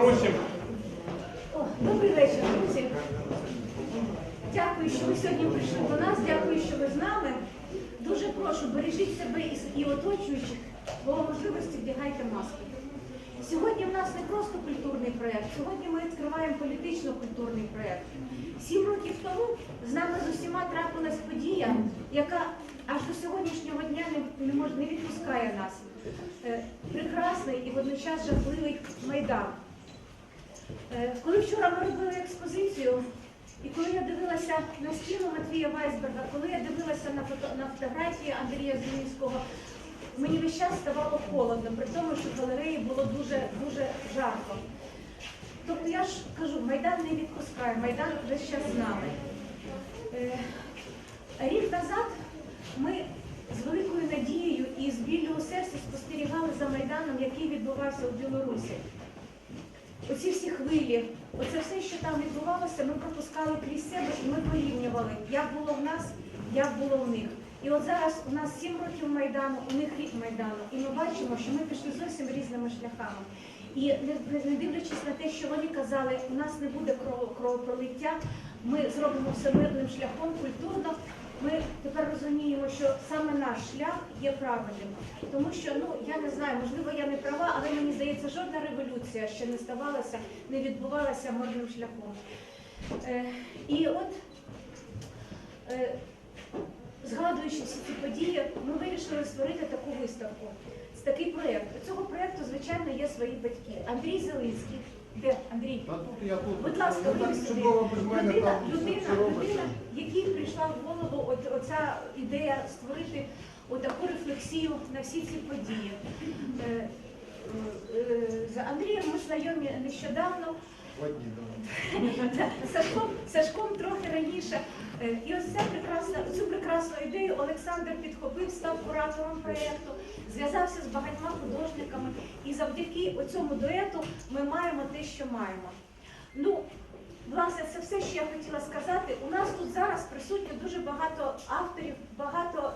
просимо. Добрий вечір, друзі. Дякую, що ви сьогодні прийшли до нас. Дякую, що ви з нами. Дуже прошу, бережіть себе і оточуючих, бо можливості вдягайте маски. Сьогодні в нас не просто культурний проєкт, сьогодні ми відкриваємо політично-культурний проєкт. 7 років тому з нами з усіма трапилась подія, яка аж до сьогоднішнього дня не відпускає нас. Прекрасний і водночас жахливий Майдан. Коли вчора ми робили експозицію, і коли я дивилася на стіну Матвія Вайсберга, коли я дивилася на фотографії Андрія Зеленського, мені весь час ставало холодно, при тому, що в галереї було дуже жарко. Тобто я ж кажу, Майдан не відпускає, Майдан весь час з нами. Рік назад ми з великою надією і з біллю у серці спостерігали за Майданом, який відбувався у Білорусі. Оці всі хвилі, оце все, що там відбувалося, ми пропускали крізь себе і ми порівнювали, як було в нас, як було в них. І от зараз у нас 7 років Майдану, у них рік Майдану, і ми бачимо, що ми пішли зовсім різними шляхами. І не дивлячись на те, що вони казали, у нас не буде кровопролиття, ми зробимо все мирним шляхом, культурно, ми тепер розуміємо, що саме наш шлях є правильним. Тому що, я не знаю, можливо, я не права, але мені здається, жодна революція ще не ставалася, не відбувалася мирним шляхом. І от, згадуючи всі ці події, ми вирішили створити таку виставку, такий проєкт. У цього проєкту, звичайно, є свої батьки. Андрій Зеленський. Де, Андрій? Будь ласка, ви сюди. Людина, якій прийшла в голову оця ідея створити таку рефлексію на всі ці події. З Андрієм ми знайомі нещодавно. Сашком трохи раніше. І ось цю прекрасну ідею Олександр підхопив, став куратором проєкту, зв'язався з багатьма художниками. І завдяки цьому дуету ми маємо те, що маємо. Власне, це все, що я хотіла сказати. У нас тут зараз присутні дуже багато авторів, багато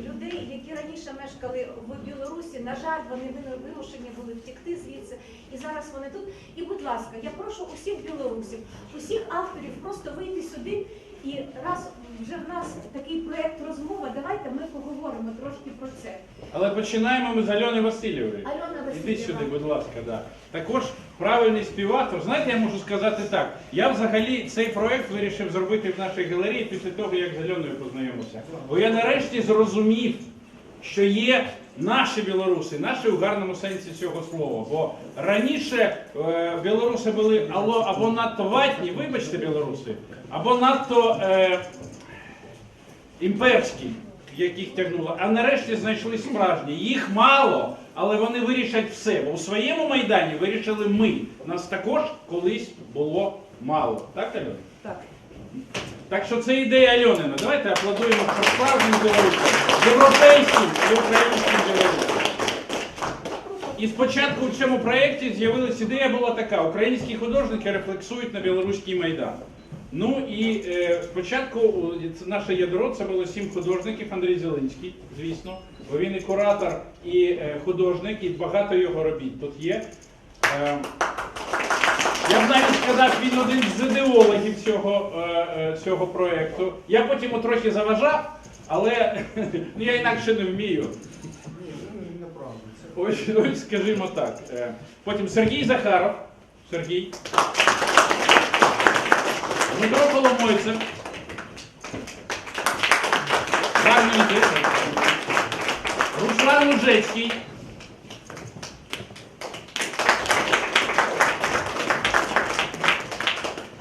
людей, які раніше мешкали в Білорусі. На жаль, вони вимушені були втекти звідси, і зараз вони тут. І, будь ласка, я прошу усіх білорусів, усіх авторів просто вийти сюди. І раз вже в нас такий проєкт розмова, давайте ми поговоримо трошки про це. Але починаємо ми з Альони Васильєвої. Іди сюди, будь ласка. Да. Також правильний співавтор. Знаєте, я можу сказати так. Я взагалі цей проєкт вирішив зробити в нашій галереї після того, як з Альоною познайомився. Бо я нарешті зрозумів, що є наші білоруси, наші у гарному сенсі цього слова. Бо раніше білоруси були або надто ватні, вибачте, білоруси, або надто імперські, яких тягнуло. А нарешті знайшли справжні. Їх мало, але вони вирішать все. Бо у своєму Майдані вирішили ми. Нас також колись було мало. Так, Альона? Так. Так що це ідея Альонина. Давайте аплодуємо справжнім білорусам, європейським і українським білорусам. І спочатку в цьому проєкті з'явилася ідея була така. Українські художники рефлексують на білоруський Майдан. І спочатку наше ядро це було 7 художників, Андрій Зеленський, звісно, бо він і куратор, і художник, і багато його робіт тут є. Я б навіть сказав, він один з ідеологів цього проєкту. Я потім трохи заважав, але я інакше не вмію. Ось, скажімо так. Потім Сергій Захаров. Сергій. Дмитро Коломойцев. Руслан Лужецький.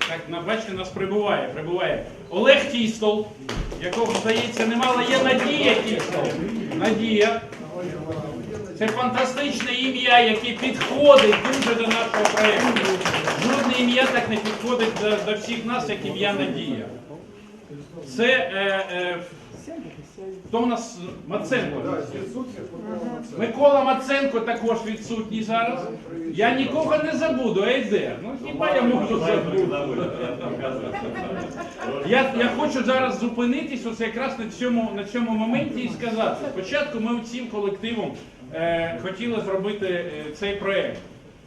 Так, бачите, нас прибуває. Олег Тістол, якого, здається, немало, є Надія Тістол. Надія. Це фантастичне ім'я, яке підходить дуже до нашого проєкту. Жодне ім'я так не підходить до всіх нас, як ім'я Надія. Це хто у нас? Маценко. Микола Маценко також відсутній зараз. Я нікого не забуду, Ейде. Хіба я можу забути? Я хочу зараз зупинитись ось якраз на цьому моменті і сказати. Спочатку ми всім колективом хотіли зробити цей проєкт.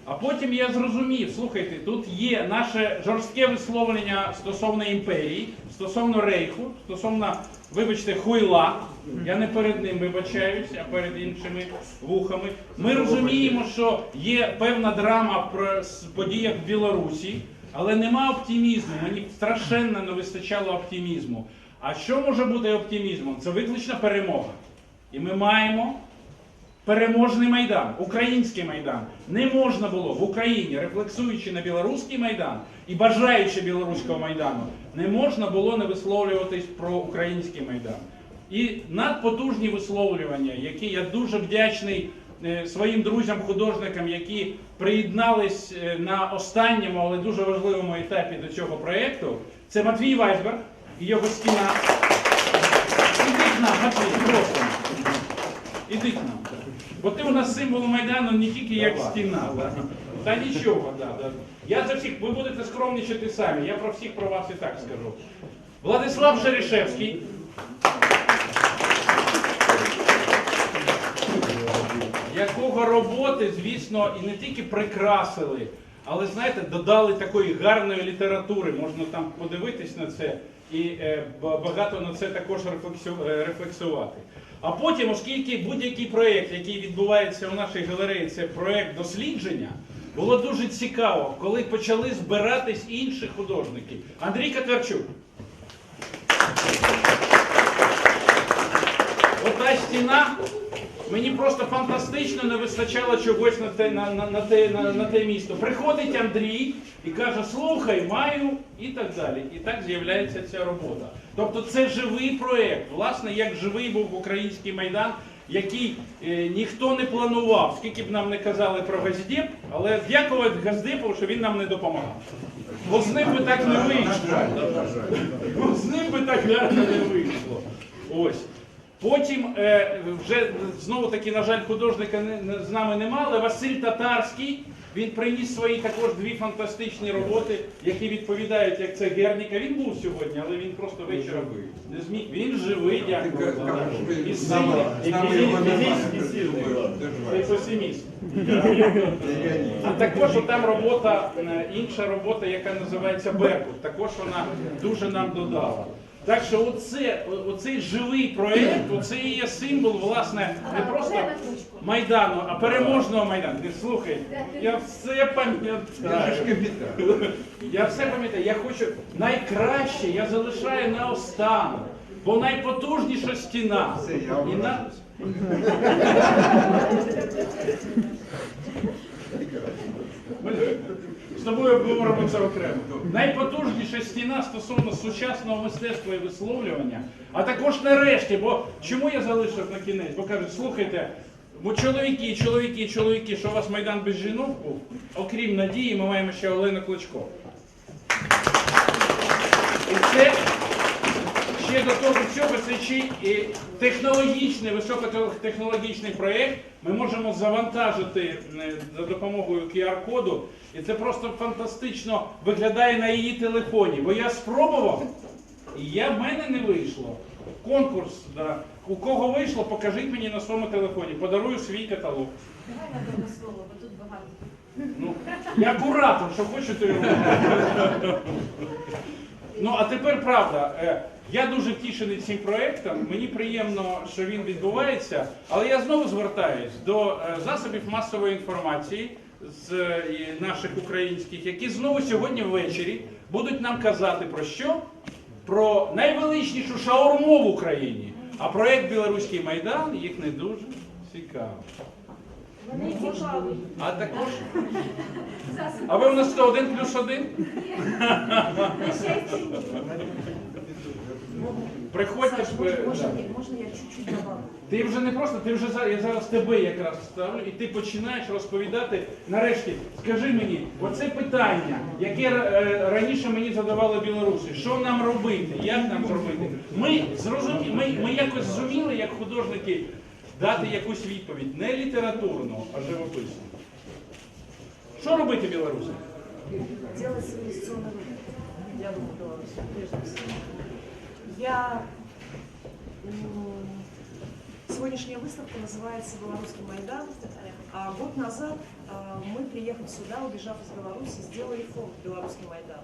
А потім я зрозумів, слухайте, тут є наше жорстке висловлення стосовно імперії, стосовно рейху, стосовно, вибачте, хуйла. Я не перед ним вибачаюсь, а перед іншими вухами. Ми розуміємо, що є певна драма про подіях в Білорусі, але нема оптимізму. Мені страшенно не вистачало оптимізму. А що може бути оптимізмом? Це виключна перемога. І ми маємо переможний Майдан, український Майдан. Не можна було в Україні, рефлексуючи на білоруський Майдан і бажаючи білоруського Майдану, не можна було не висловлюватись про український Майдан. І надпотужні висловлювання, які я дуже вдячний своїм друзям-художникам, які приєднались на останньому, але дуже важливому етапі до цього проєкту, це Матвій Вайсберг і його стіна. Ідіть нам, Матвій, просто. Ідіть нам. Бо ти у нас символ Майдану не тільки як стіна. Та нічого. Я за всіх, ви будете скромнічати самі, я про всіх про вас і так скажу. Владислав Шерішевський. Якого роботи, звісно, і не тільки прикрасили, але, знаєте, додали такої гарної літератури. Можна там подивитись на це і багато на це також рефлексувати. А потім, оскільки будь-який проєкт, який відбувається у нашій галереї, це проєкт дослідження, було дуже цікаво, коли почали збиратись інші художники. Андрій Катарчук. Ота стіна, мені просто фантастично не вистачало чогось на те місто. Приходить Андрій і каже, слухай, маю, і так далі. І так з'являється ця робота. Тобто це живий проєкт, власне, як живий був український Майдан, який ніхто не планував, скільки б нам не казали про Газдеп, але дякувати Газдепу, що він нам не допомагав. Бо з ним би так не вийшло. Бо з ним би так гарно не вийшло. Ось. Потім, вже знову-таки, на жаль, художника з нами немає, але Василь Татарський, він приніс свої також дві фантастичні роботи, які відповідають, як це Герніка. Він був сьогодні, але він просто вечором не зміг. Він живий, дякую. І сильний. Це песиміст. А також там робота, інша робота, яка називається Беркут. Також вона дуже нам додала. Так що оцей живий проєкт, оце і є символ, власне, не просто Майдану, а переможного Майдану. Слухай, я все пам'ятаю. Я все пам'ятаю. Я хочу, найкраще я залишаю наостанок, бо найпотужніша стіна. З тобою обговоримо це окремо. Найпотужніша стіна стосовно сучасного мистецтва і висловлювання, а також нарешті, бо чому я залишив на кінець? Бо кажуть, слухайте, бо чоловіки, що у вас Майдан без жінок був, окрім Надії, ми маємо ще Олену Клочко. І це ще до того всього, це ще і технологічний, високотехнологічний проєкт. Ми можемо завантажити за допомогою QR-коду, і це просто фантастично виглядає на її телефоні. Бо я спробував, і в мене не вийшло. Конкурс, да. У кого вийшло, покажіть мені на своєму телефоні, подарую свій каталог. Давай на одне слово, бо тут багато. Ну, я куратор, що хочу, то й роблю. Ну, а тепер правда. Я дуже втішений цим проєктом, мені приємно, що він відбувається, але я знову звертаюсь до засобів масової інформації з наших українських, які знову сьогодні ввечері будуть нам казати про що? Про найвеличнішу шаурму в Україні, а проєкт «Білоруський Майдан» їх не дуже цікавий. Вони цікаві. А також... А ви у нас 1+1? Приходьте. Можна я чуть-чуть добавлю? Ти вже не просто, я зараз тебе якраз ставлю, і ти починаєш розповідати. Нарешті, скажи мені, оце питання, яке раніше мені задавали білоруси, що нам робити, як нам робити? Ми якось зуміли, як художники, дати якусь відповідь, не літературну, а живописну. Що робити білорусам? Делать цивилизационный выбор для Беларуси, прежде всего. Сегодняшняя выставка называется «Белорусский Майдан». Год назад мы, приехав сюда, убежав из Беларуси, сделали фонд «Белорусский Майдан».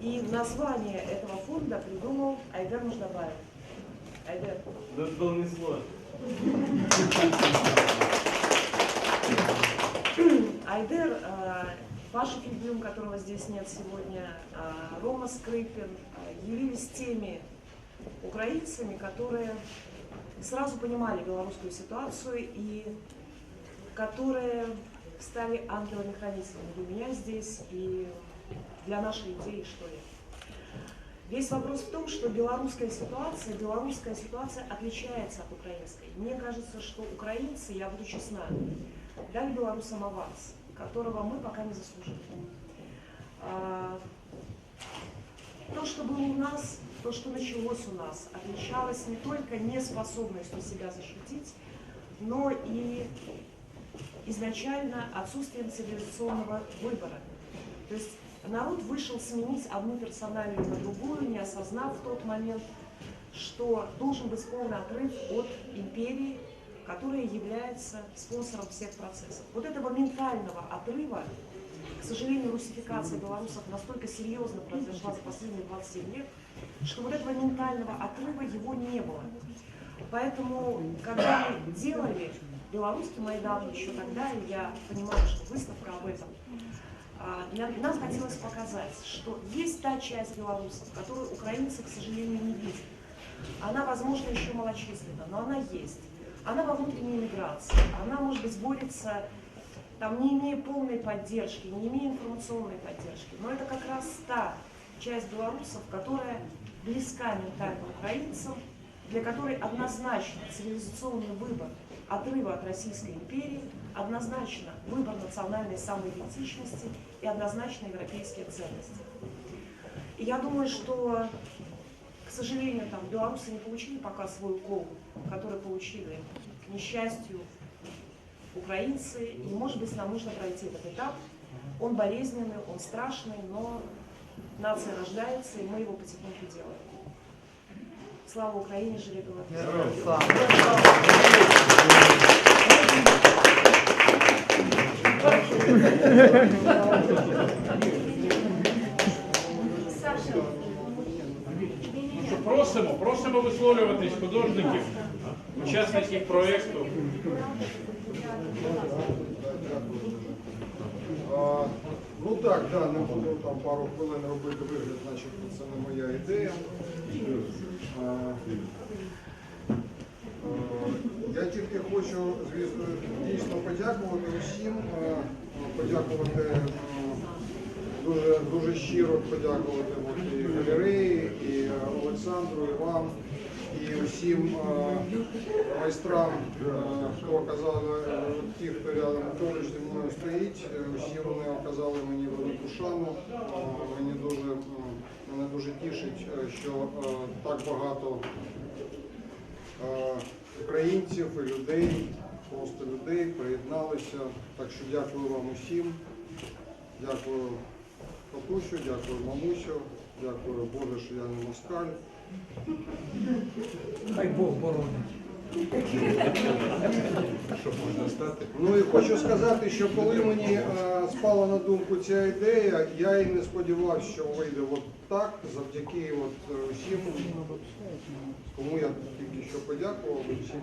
И название этого фонда придумал Айдер Муждабаев. Айдер. Да, это было несложно. Айдер, Паша Фельдблюм, которого здесь нет сегодня, Рома Скрипин явились теми украинцами, которые сразу понимали белорусскую ситуацию и которые стали ангелами-хранителями для меня здесь и для нашей идеи, что ли. Весь вопрос в том, что белорусская ситуация отличается от украинской. Мне кажется, что украинцы, я буду честна, дали белорусам аванс, которого мы пока не заслужили. То, что было у нас, то, что началось у нас, отличалось не только неспособностью себя защитить, но и изначально отсутствием цивилизационного выбора. То есть народ вышел сменить одну персоналию на другую, не осознав в тот момент, что должен быть полный отрыв от империи, которая является спонсором всех процессов. Вот этого ментального отрыва, к сожалению, русификация белорусов настолько серьезно произошла за последние 27 лет, что вот этого ментального отрыва его не было. Поэтому, когда мы делали белорусский Майдан еще тогда, и я понимаю, что выставка об этом, нам хотелось показать, что есть та часть белорусов, которую украинцы, к сожалению, не видят. Она, возможно, еще малочисленна, но она есть. Она во внутренней миграции, она, может быть, борется, там, не имея полной поддержки, не имея информационной поддержки. Но это как раз та часть белорусов, которая близка ментально украинцам, для которой однозначно цивилизационный выбор отрыва от Российской империи, однозначно выбор национальной самоидентичности и однозначно европейские ценности. И я думаю, что, к сожалению, там, белорусы не получили пока свой укол, который получили, к несчастью, украинцы. И, может быть, нам нужно пройти этот этап. Он болезненный, он страшный, но нация рождается, и мы его потихоньку делаем. Слава Украине, живи Беларусь! Саша, Просимо висловлюватись художників, учасників проєкту. Ну так, да, не буду там пару хвилин робити вигляд, начебто це не моя ідея. Я тільки хочу, звісно, дійсно подякувати усім, подякувати, дуже щиро подякувати і галереї, і Олександру, і вам, і усім майстрам, хто оказали, ті, хто рядом поруч зі мною стоїть, усі вони оказали мені велику шану. Мене дуже тішить, що так багато українців і людей, просто людей приєдналися. Так що дякую вам усім. Дякую Катусю, дякую мамусю, дякую Боже, що я не москаль. Хай Бог боронить. Що можна стати? Ну і хочу сказати, що коли мені спала на думку ця ідея, я і не сподівався, що вийде от так, завдяки от усім, кому я тільки що подякував, всім.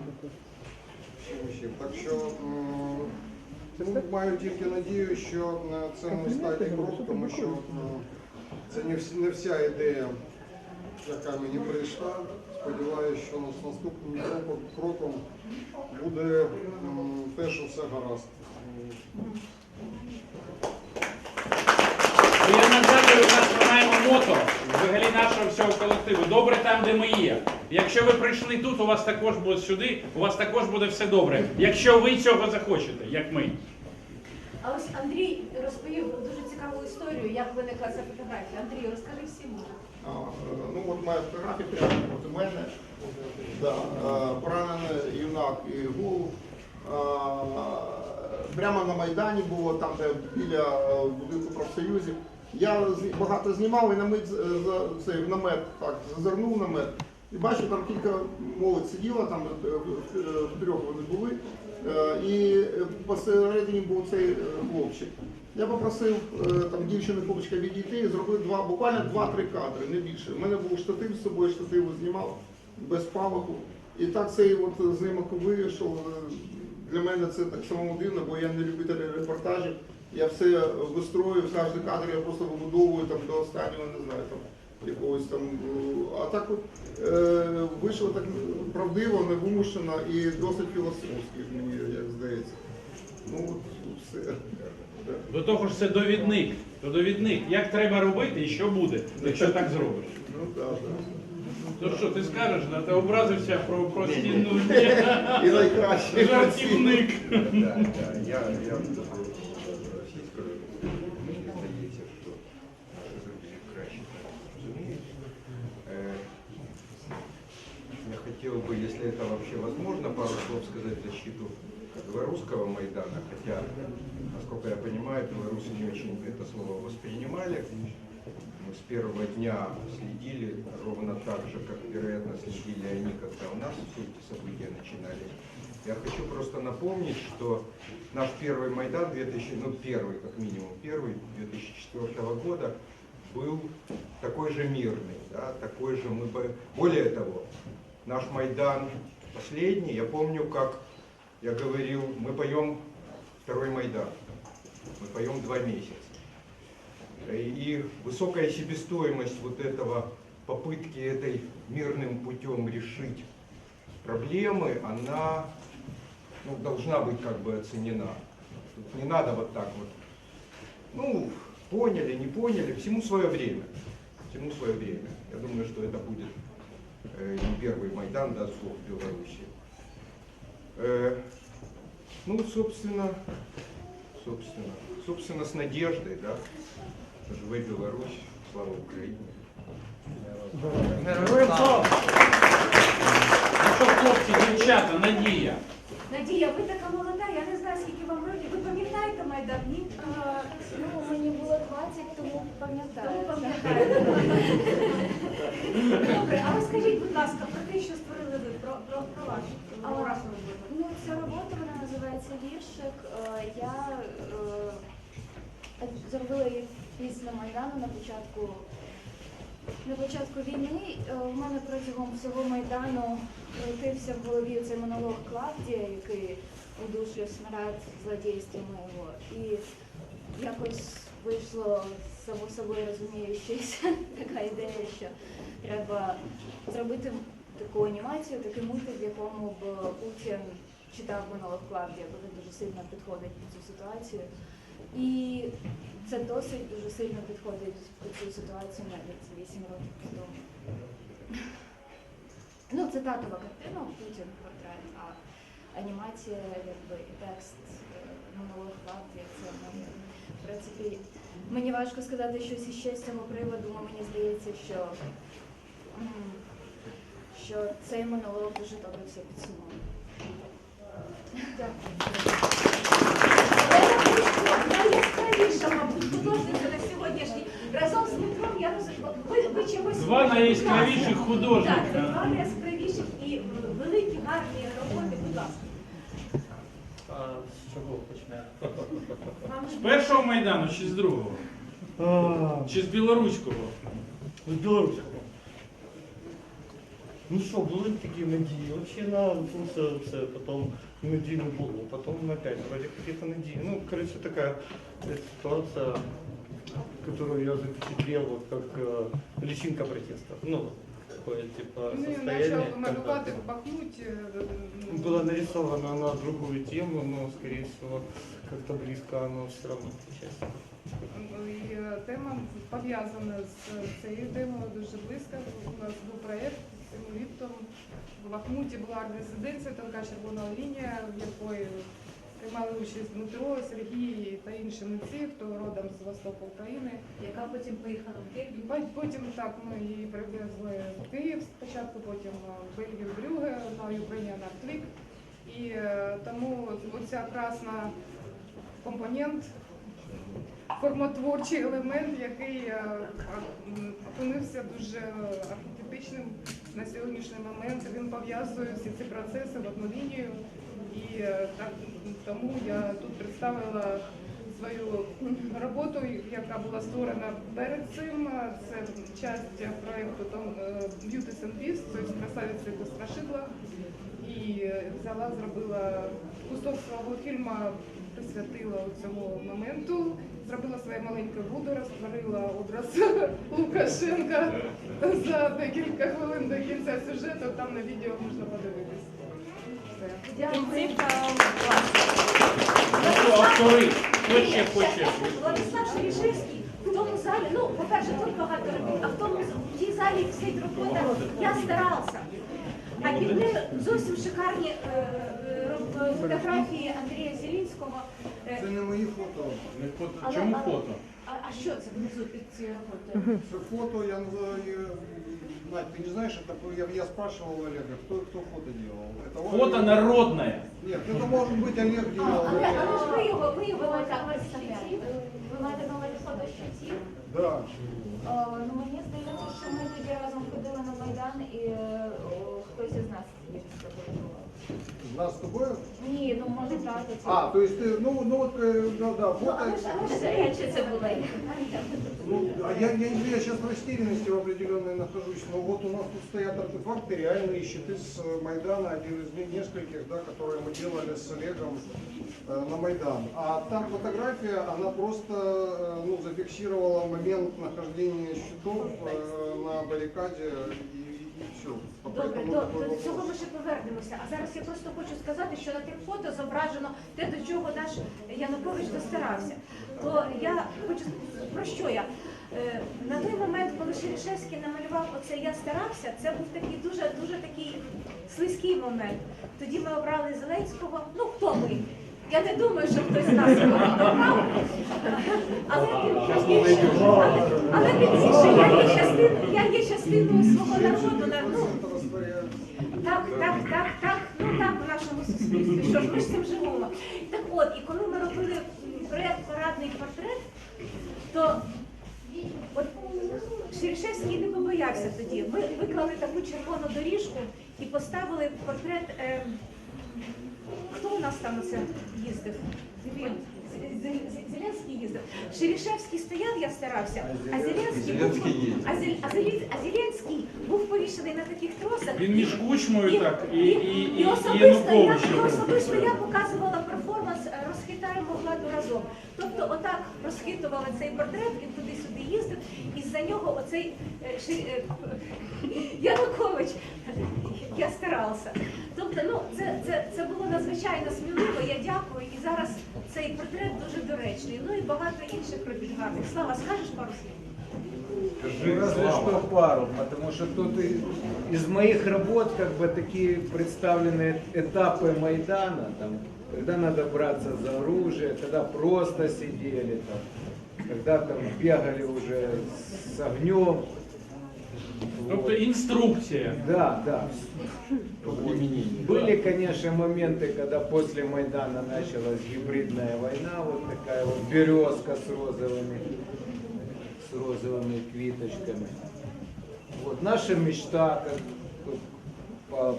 Так що маю тільки надію, що це не останній крок, тому що це не вся ідея, яка мені прийшла. Сподіваюся, що з наступним кроком буде те, що все гаразд. Я нагадую, у нас ми маємо мото взагалі нашого всього колективу. Добре там, де ми є. Якщо ви прийшли тут, у вас також буде сюди, у вас також буде все добре. Якщо ви цього захочете, як ми. а ось Андрій розповів дуже цікаву історію, як виникла ця фотографія. Андрій, розкажи всім. Ну от моя фотографія прямо проти мене. Да, поранений юнак і гул. Прямо на Майдані було, там де біля будинку профсоюзів. Я багато знімав і на мить цей намет, так, зазирнув намет. І бачу, там кілька молодь сиділа, там в трьох вони були. І посередині був цей хлопчик. Я попросив там дівчину хлопчика відійти і зробив буквально 2-3 кадри, не більше. У мене був штатив з собою, штатив знімав без палаху. І так цей от знімок вийшов. Для мене це так само дивно, бо я не любитель репортажів. Я все вистрою, кожен кадр я просто вибудовую там до останнього, не знаю, там якогось там. А так от вийшло так правдиво, невимушено і досить філософськи, мені як здається. Ну от все. До того ж це довідник. То довідник. Як треба робити і що буде, якщо так зробиш. Ну так, То що ти скажеш, да? Ти образився про стіну. І найкраще. Жартівник. Да, я всі скажу, мені здається, що наші друзі краще розуміють. Я хотел бы, если это вообще возможно, пару слов сказать в защиту белорусского Майдана, хотя, насколько я понимаю, белорусы не очень это слово воспринимали. Мы с первого дня следили ровно так же, как, вероятно, следили они, когда у нас все эти события начинались. Я хочу просто напомнить, что наш первый Майдан, первый, как минимум первый, 2004 года, был такой же мирный, да, такой же более того, наш Майдан последний, я помню, как я говорил, мы поем второй Майдан, мы поем 2 месяца. И высокая себестоимость вот этого, попытки этой мирным путем решить проблемы, она должна быть как бы оценена. Тут не надо вот так вот, поняли, не поняли, всему свое время. Всему свое время. Я думаю, что это будет не первый Майдан, да, слов в Беларуси. Собственно, с надеждой, да, живи Беларусь, слава Украине. Ну що, хлопці, дівчата, Надія. Надія, ви така молода, я не знаю, скільки вам років. Ви пам'ятаєте Майдан? Ні? Мені було 20, тому пам'ятаю. Тому пам'ятаєте. Добре, а розкажіть, будь ласка, про те, що створили ви, про вашу роботу. Ну, ця робота, вона називається «Віршик». Я зробила її після Майдану на початку війни. У мене протягом всього Майдану крутився в голові цей монолог Клавдія, який удушує смерть злодійствами його. І якось вийшло само собою розуміючись така ідея, що треба зробити таку анімацію, такий мультик, в якому б Путін читав монолог Клавдія, бо він дуже сильно підходить під цю ситуацію. І це досить дуже сильно підходить під цю ситуацію навіть 8 років тому. Ну, це татова картина, Путін портрет, а анімація, якби, і текст монолог Клавдія, це моє. В принципі, мені важко сказати щось іще з цього приводу, але мені здається, що цей монолог дуже добре все підсумує. Найяскравіша, мабуть, художниця на сьогоднішній. Разом з Дмитром, я розумію, ви чогось... Два найяскравіших художника. Так, два найяскравіших і великі, гарні роботи, будь ласка. З чого почнемо? Вам З першого Майдану чи з другого? Чи з білоруського? З білоруського. Ну що, були такі надії. Взагалі на все, потім надій не було, потім опять вроде какие-то надії. Ну, короче, такая ситуация, которую я запечатлел вот как личинка протеста. Ну, такое типа состояние. Начал малювати в Бахмуті. Была нарисована на другую тему, но, скорее всего, как-то близко оно все равно получается. І тема пов'язана з цією темою дуже близько. У нас був проєкт цим літом. В Бахмуті була арт-резиденція, тонка червона лінія, в якої приймали участь Дмитро, Сергій та інші митці, хто родом з Востоку України. яка потім поїхала в Київ. Потім так ми її привезли в Київ спочатку, потім в Бельгію, в Брюгге, на Ukrainian Art Week. І тому оця красна компонент, формотворчий елемент, який опинився дуже архетипічним на сьогоднішній момент. Він пов'язує всі ці процеси в одну лінію. І тому я тут представила свою роботу, яка була створена перед цим. Це частина проєкту Beauty and Beast, тобто красавиці та страшила. І зробила кусок свого фільму, присвятила цьому моменту, зробила своє маленьке буду, розтворила образ Лукашенка за декілька хвилин до кінця сюжету, там на відео можна подивитись. Дякую. Автори, хто ще хоче? Владислав Шерішевський в тому залі, ну, по-перше, тут багато робіт, а в тій залі сидить робота, я старався. А під зовсім шикарні фотографії Андрія Зелінського. Це не мої фото. Чому фото? А що це внизу під цією фото? Це фото, я называю... Надь, ты не знаешь, это я спрашивал Олега, кто фото делал? Это он Фото или- народне. Нет, это может быть Олег делал. Але ж ви його так представляєте. Ви маєте на увазі фото щитів? Да. Ну, мені здається, що ми тоді разом ходили на Майдан і хтось із нас їх з собою був. Нас с тобой? Ні, ну може так. А, то есть ты, ну вот, да, Ну, фото. але ж речі це були. Ну, я сейчас в растерянности в определенной нахожусь, но вот у нас тут стоят артефакты, реальные щиты с Майдана, один из нескольких, да, которые мы делали с Олегом на Майдан. А там фотография, она просто ну, зафиксировала момент нахождения щитов на баррикаде и все. Добре, до цього ми ще повернемося. А зараз я просто хочу сказати, що на тих фото зображено те, до чого наш Янукович достарався. То я хочу, про що я? На той момент, коли Шерішевський намалював оце «Я старався», це був такий дуже такий слизький момент. Тоді ми обрали Зеленського, ну хто ми? Я не думаю, що хтось з нас його обрав, але більше, я є частиною свого народу. Ну, так, ну так в нашому суспільстві, що ж ми ж цим живемо. Так от, і коли ми робили проєкт «Парадний портрет», то от Шерішевський не побоявся тоді. Ми виклали таку червону доріжку і поставили портрет. Хто у нас там оце їздив? Зеленський їздив. Шерішевський стояв, я старався, а Зеленський був повішений на таких тросах. Він між Кучмою так і Януковичем. Януковичем. Особисто я показувала перформанс «Розхитаємо владу разом». Тобто отак розхитували цей портрет, він туди-сюди їздив, і за нього оцей Янукович, я старався. Тобто, ну, це було надзвичайно сміливо, я дякую, і зараз цей портрет дуже доречний. Ну і багато інших робіт гарних. Слава, скажеш пару слів? Ну, разве что пару, потому что тут из моих работ как бы такие представлены этапы Майдана, там, когда надо браться за оружие, когда просто сидели, там, когда там бегали уже с огнем. Тобто інструкція. Да. Были, конечно, моменты, когда после Майдана началась гибридная война, вот такая вот березка с розовыми квиточками. Вот наша мечта, как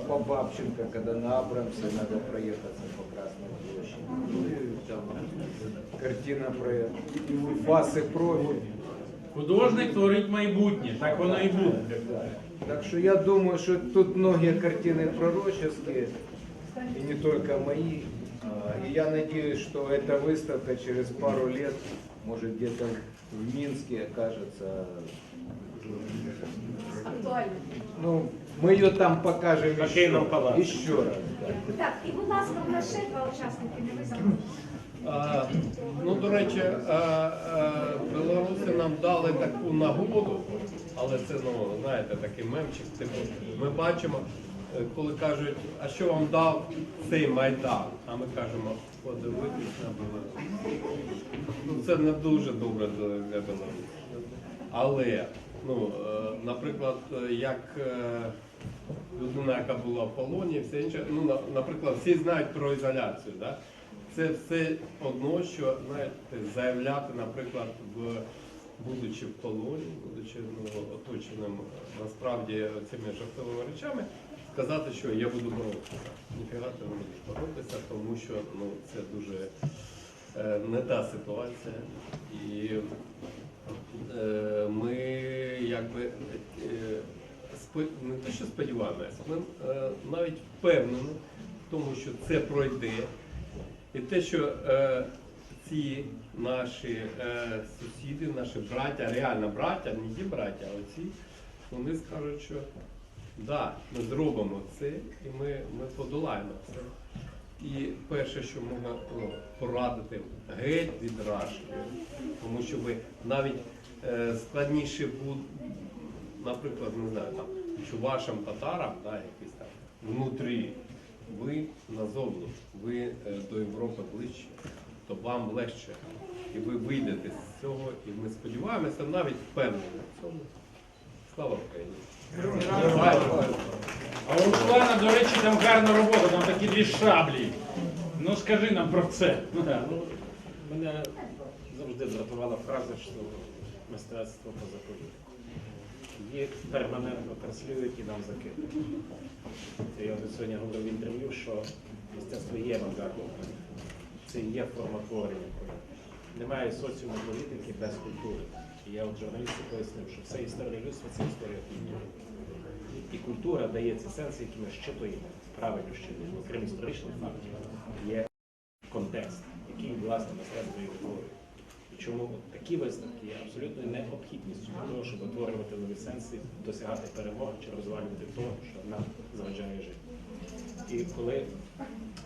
по Бабченко, когда на Абрамсе надо проехаться по Красной площади. Ну и там картина про фас и профиль. Художник творить майбутнє, так воно і буде. Да. Так что я думаю, что тут многие картины пророческие, и не только мои. И я надеюсь, что эта выставка через пару лет, может где-то в Минске окажется. Актуально. Ну, мы ее там покажем еще раз. Да. Так, і будь ласка, у нас ще два учасники, не ви забудьте. Ну, до речі, білоруси нам дали таку нагоду, але це, ну, знаєте, такий мемчик. Типу, ми бачимо, коли кажуть, а що вам дав цей Майдан? А ми кажемо, подивитись на Білорусь. Ну, це не дуже добре для Білорусі. Але, ну, наприклад, як людина, яка була в полоні, все інше, ну, наприклад, всі знають про ізоляцію, да? Це все одно, що, знаєте, заявляти, наприклад, будучи в полоні, будучи оточеним насправді цими жахливими речами, сказати, що я буду боротися. Ніфіга ти не будеш боротися, тому що ну, це дуже не та ситуація. І ми якби не те, що сподіваємося, ми навіть впевнені в тому, що це пройде. І те, що ці наші сусіди, наші браття, реально браття, не ті браття, а оці, вони скажуть, що да, ми зробимо це і ми подолаємо це. І перше, що можна порадити, геть від рашки, тому що ви навіть складніше буде, наприклад, не знаю, там, чувашам, татарам, да, якісь там, внутрі, ви назовні, ви до Європи ближче, то вам легше. І ви вийдете з цього, і ми сподіваємося, навіть впевнені в цьому. Слава Україні! А у Руслана, до речі, там гарна робота, там такі дві шаблі. Ну скажи нам про це. Мене завжди дратувала фраза, що мистецтво поза політикою. Їх перманентно транслюють і нам закидують. Я от сьогодні говорив в інтерв'ю, що мистецтво є авангардом. Це і є форма творення. Немає соціуму політики без культури. І я от журналісту пояснив, що вся історія людства – це історія культури. І культура дає ці сенси, які ми щитуємо, правильно щитуємо. Окрім історичних фактів, є контекст, який, власне, мистецтво і утворює. І чому такі виставки є абсолютною необхідністю для того, щоб утворювати нові сенси, досягати перемоги чи розвалювати того, що нам заважає жити. І коли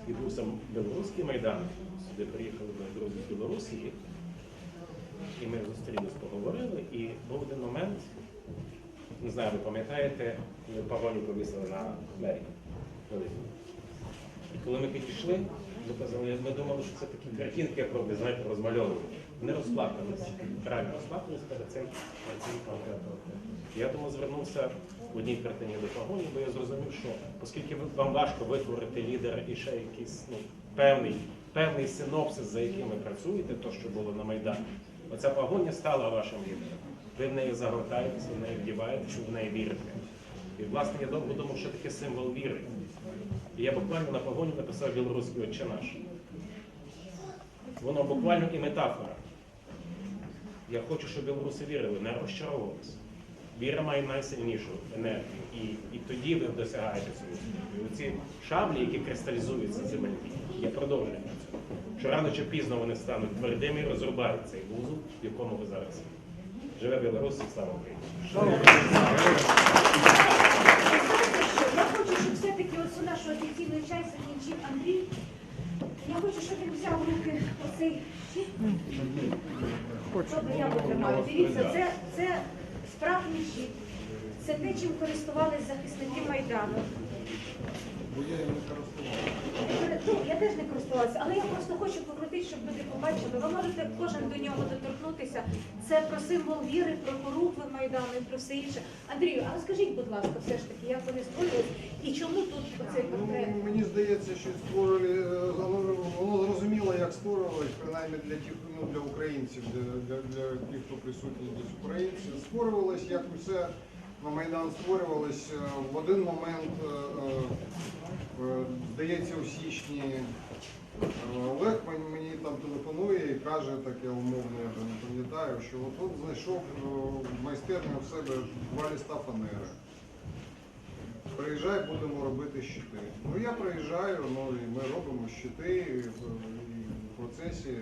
відбувся Білоруський майдан, сюди приїхали мої друзі з Білорусі, і ми зустрілись, поговорили, і був один момент, не знаю, ви пам'ятаєте, коли погоню повісили на двері. І коли ми підійшли, ми думали, що це такі картинки, як роблять, знаєте, розмальовують. Не розплакалися, реально розплакалися перед цим конкретом. Я тому звернувся в одній картині до погоні, бо я зрозумів, що оскільки вам важко витворити лідера і ще якийсь певний синопсис, за яким ви працюєте, то, що було на Майдані, оця погоня стала вашим лідером. Ви в неї загортаєтеся, в неї вдіваєтеся, в неї вірите. І, власне, я довго думав, що таке символ віри. І я буквально на погоні написав білоруський «Отче наш». Воно буквально і метафора. Я хочу, щоб білоруси вірили, не розчаровувалися. Віра має найсильнішу енергію. І тоді ви досягаєте цього. І оці шаблі, які кристалізуються з землі, є продовженням цього. Що рано чи пізно вони стануть твердими і розрубають цей вузол, в якому ви зараз є. Живе Білорусь і слава Україні! Я хочу, щоб все-таки оцю нашу офіційну часть закінчив Андрій. Я хочу, щоб він взяв в руки оцей щит. Добре, я потримаю. Дивіться, це справжній щит. Це те, чим користувались захисники Майдану. Я теж не користувалася, але я просто хочу покрутити, щоб люди побачили. Ви можете кожен до нього доторкнутися. Це про символ віри, про порухви Майдану і про все інше. Андрію, а скажіть, будь ласка, все ж таки, як вони створювалися і чому тут оцей портрет? Мені здається, що створили, воно зрозуміло, як створювалось, принаймні для тих, для українців, для тих, хто присутній десь українців. Створювалось, як усе на Майдан створювалось в один момент, здається, у січні. Олег мені там телефонує і каже, так я умовно я не пам'ятаю, що от знайшов в майстерні у себе 2 листа фанери. Приїжджай, будемо робити щити. Ну я приїжджаю, ну і ми робимо щити, і в процесі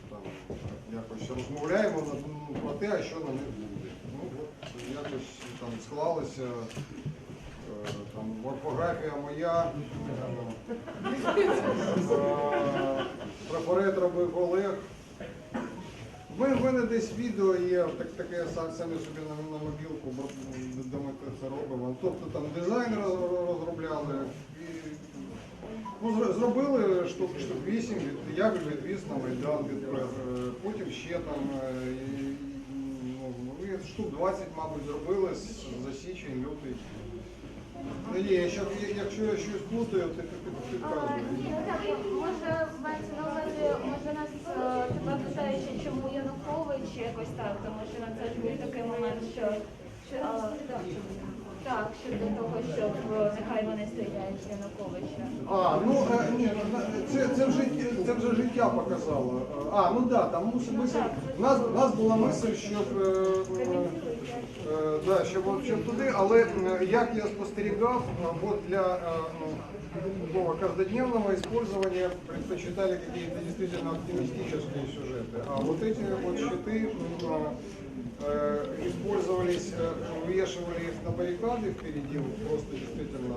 там, якось розмовляємо про те, а що на них буде. Ну от якось там склалося. Там орфографія моя, трафарет робив Олег. В мене десь відео є, таке я самі собі на мобілку, де ми це робимо. Тобто там дизайн розробляли. Ну, зробили штук 8, я відвіз на Майдан, потім ще там штук 20, мабуть, зробили за січень, лютий. Ні, якщо я щось плутаю, ти підказуй. Ні, так, може мається на увазі, може нас тебе питаючи, чому Янукович якось так, тому що на це ж був такий момент, що так щодо того, щоб нехай вони стріляють в Януковича? Ні, це вже життя показало. Ну да, там мисль, у нас була мисль, щоб туди, але як я спостерігав, от для такого каждодневного использования предпочитали какие-то действительно оптимистические сюжеты. А вот эти вот щиты использовались, вывешивали их на баррикады впереди, вот просто действительно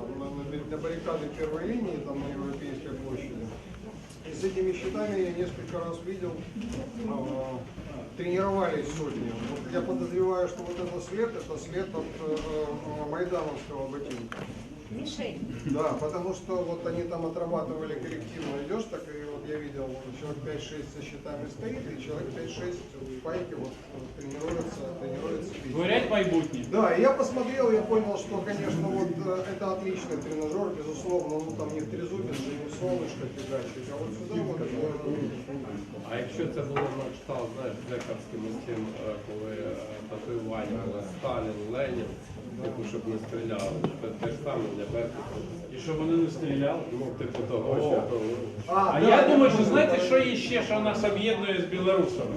на баррикады первой линии, там на Европейской площади. И с этими щитами я несколько раз видел, тренировались сотни. Вот я подозреваю, что вот это след от майдановского ботинка. Мишень. Да, потому что вот они там отрабатывали коллективно, идешь так, и вот я видел, человек 5-6 со щитами стоит, и человек 5-6 в пайке вот тренируется бить. Творять майбутнє. Да, и я посмотрел, я понял, что, конечно, вот это отличный тренажер, безусловно, ну там не в трезубец, не в солнышко фигачить, а вот сюда вот. А якщо це було на кшталт, знаєш, лекарським цим, коли татуювання були Сталін, Ленін, типу, щоб не стріляли, те ж саме для Беркута. І щоб вони не стріляли? Ну, типу того, що того. А я думаю, що знаєте, що є ще, що нас об'єднує з білорусами?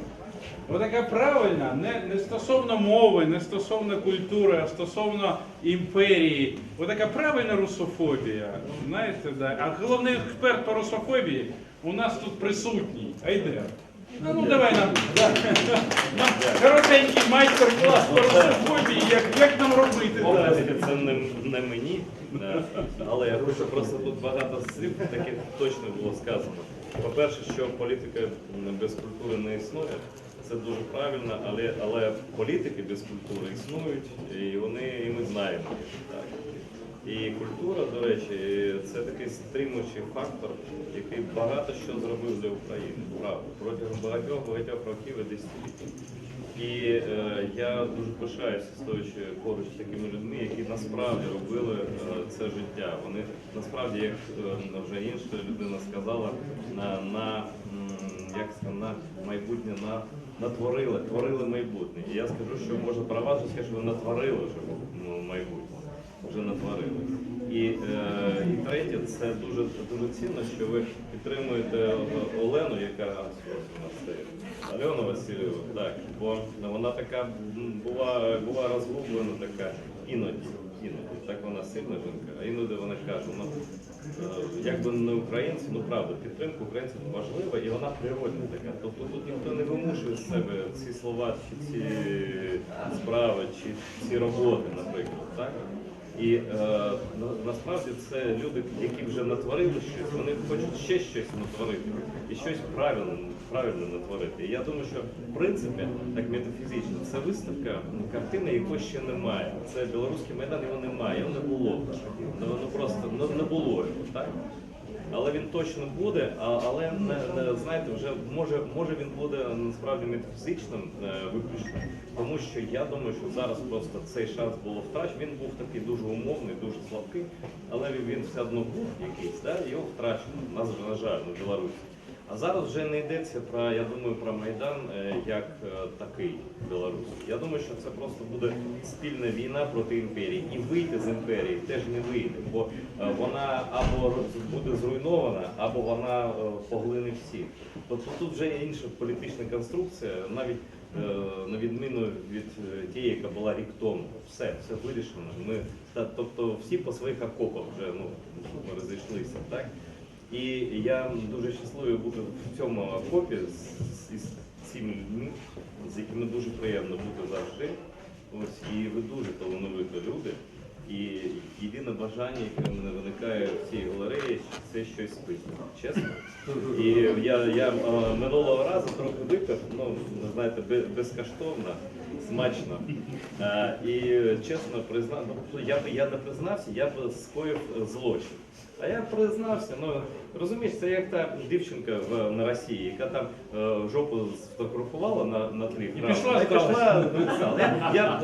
Отака правильна, не стосовно мови, не стосовно культури, а стосовно імперії. Отака правильна русофобія. Знаєте, да. А головний експерт по русофобії у нас тут присутній. Айдер. Ну давай нам коротенький майстер-клас по русофобії, як нам робити. Повністю це не мені, але я хочу просто тут багато слів таких точно було сказано. По-перше, що політика без культури не існує, це дуже правильно, але політики без культури існують, і ми знаємо їх. Так. І культура, до речі, це такий стримуючий фактор, який багато що зробив для України, правда, протягом багатьох років і десятиліть. І я дуже пишаюся, стоячи поруч з такими людьми, які насправді робили це життя. Вони насправді, як вже інша людина сказала, на майбутнє творили майбутнє. І я скажу, що можна про вас сказати, що ви натворили вже майбутнє. Вже натворили. І третє, це дуже цінно, що ви підтримуєте Олену, яка у нас стоїть, Альону Васильєву, так, бо вона така була розгублена, така іноді, так вона сильна жінка, а іноді вона каже, якби не українці, правда, підтримка українців важлива і вона природна така. Тобто тут ніхто не вимушує з себе ці слова, чи ці справи, чи ці роботи, наприклад, так? І насправді це люди, які вже натворили щось, вони хочуть ще щось натворити і щось правильно натворити. І я думаю, що в принципі, так метафізично, це виставка картини, якої ще немає. Це білоруський майдан, його немає, його не було. Воно просто не було його, так? Але він точно буде, але знаєте, вже може він буде насправді метафізичним виключно, тому що я думаю, що зараз просто цей шанс було втрачено. Він був такий дуже умовний, дуже слабкий, але він все одно був якийсь, да? Його втрачено, на жаль, на Білорусі. А зараз вже не йдеться я думаю, про Майдан як такий в Білорусі. Я думаю, що це просто буде спільна війна проти імперії. І вийти з імперії теж не вийде, бо вона або буде зруйнована, або вона поглине всіх. Тобто тут вже є інша політична конструкція, навіть на відміну від тієї, яка була рік тому. Все вирішено. Тобто всі по своїх окопах вже розійшлися, так? І я дуже щасливий бути в цьому окопі з цими людьми, з якими дуже приємно бути завжди. І ви дуже талановиті люди. І єдине бажання, яке в мене виникає в цій галереї, це щось пити. Чесно. І я минулого разу трохи випив, знаєте, безкоштовно, смачно. І чесно признав, я не признався, я б скоїв злочин. А я признався, розумієш, це як та дівчинка на Росії, яка там жопу сфотографувала на тлі. І пішла в зал. Я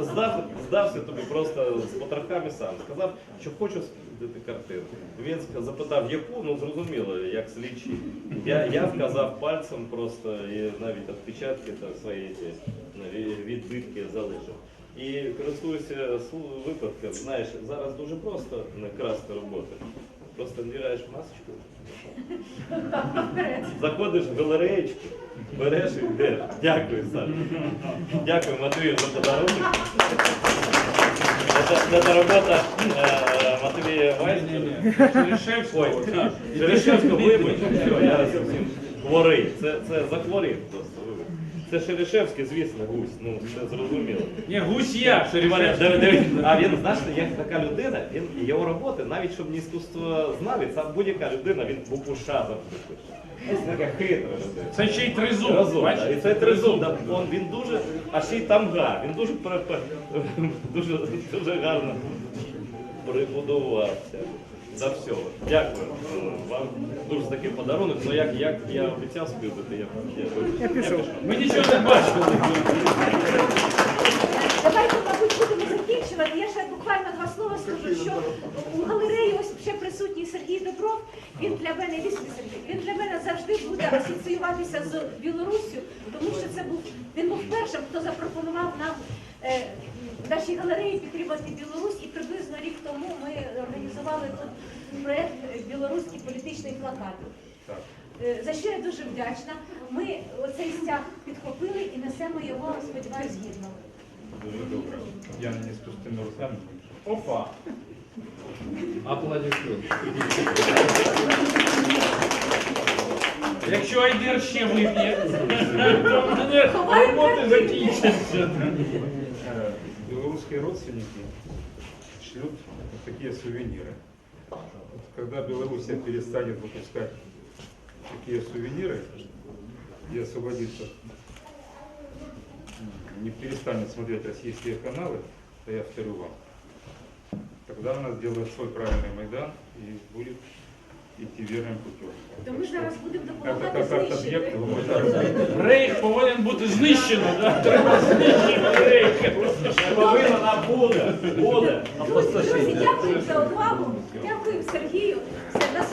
здався тобі просто з потрохами сам. Сказав, що хочу спити картину. Він запитав, яку, зрозуміло, як слідчий. Я вказав пальцем просто, і навіть відпечатки свої відбитки залишив. І користуюся випадком. Знаєш, зараз дуже просто не красти роботи. Просто надіваєш масочку, заходиш в галереєчку, береш і йдеш. Дякую, Саша. Дякую, Матвію, за подарунок. Це робота Матвія Вайського. Шерешевського, вибач, все, я зовсім хворий. Це захворів просто, вибач. Це Шерешевський, звісно, гусь, ну це зрозуміло. Ні, гусь я, Шерешевський. А він, знаєш, як така людина, його роботи, навіть щоб не іскусствознавець, а будь-яка людина, він букву «Ш» завжди пише. Це така хитра людина. Це ще й тризуб. Разом, бачиш? да. І це тризуб, да. Він дуже, а ще й тамга, він дуже гарно прибудувався. За все. Дякую. Вам дуже такий подарунок, але як я обіцяв співати, я пішов. Ми нічого не бачили. Давайте, мабуть, будемо закінчувати. Я ще буквально два слова скажу, що у галереї ось ще присутній Сергій Добров. Він для мене, він для мене завжди буде асоціюватися з Білоруссю, тому що він був першим, хто запропонував нам в нашій галереї підтримати Білорусь, і приблизно рік тому ми організували тут проєкт «Білоруський політичний плакат». За що я дуже вдячна. Ми оцей стяг підхопили і несемо його, сподіваюсь, гідно. Дуже добре. Я не спустимо руками. Опа. Аплодисую. Якщо Айдер ще вип'є, то в мене роботи закінчаться. Белорусские родственники шлют такие сувениры. Когда Белоруссия перестанет выпускать такие сувениры и освободится, не перестанет смотреть российские каналы, то я вторю вам. Тогда она сделает свой правильный Майдан и будет идти верным путем. То ми зараз будемо допомагати Как знищити. объект, Рейх повинен бути знищено, да? Треба знищити рейх. Повинна буде. Друзі, дякую за увагу. Дякую Сергію. Все, на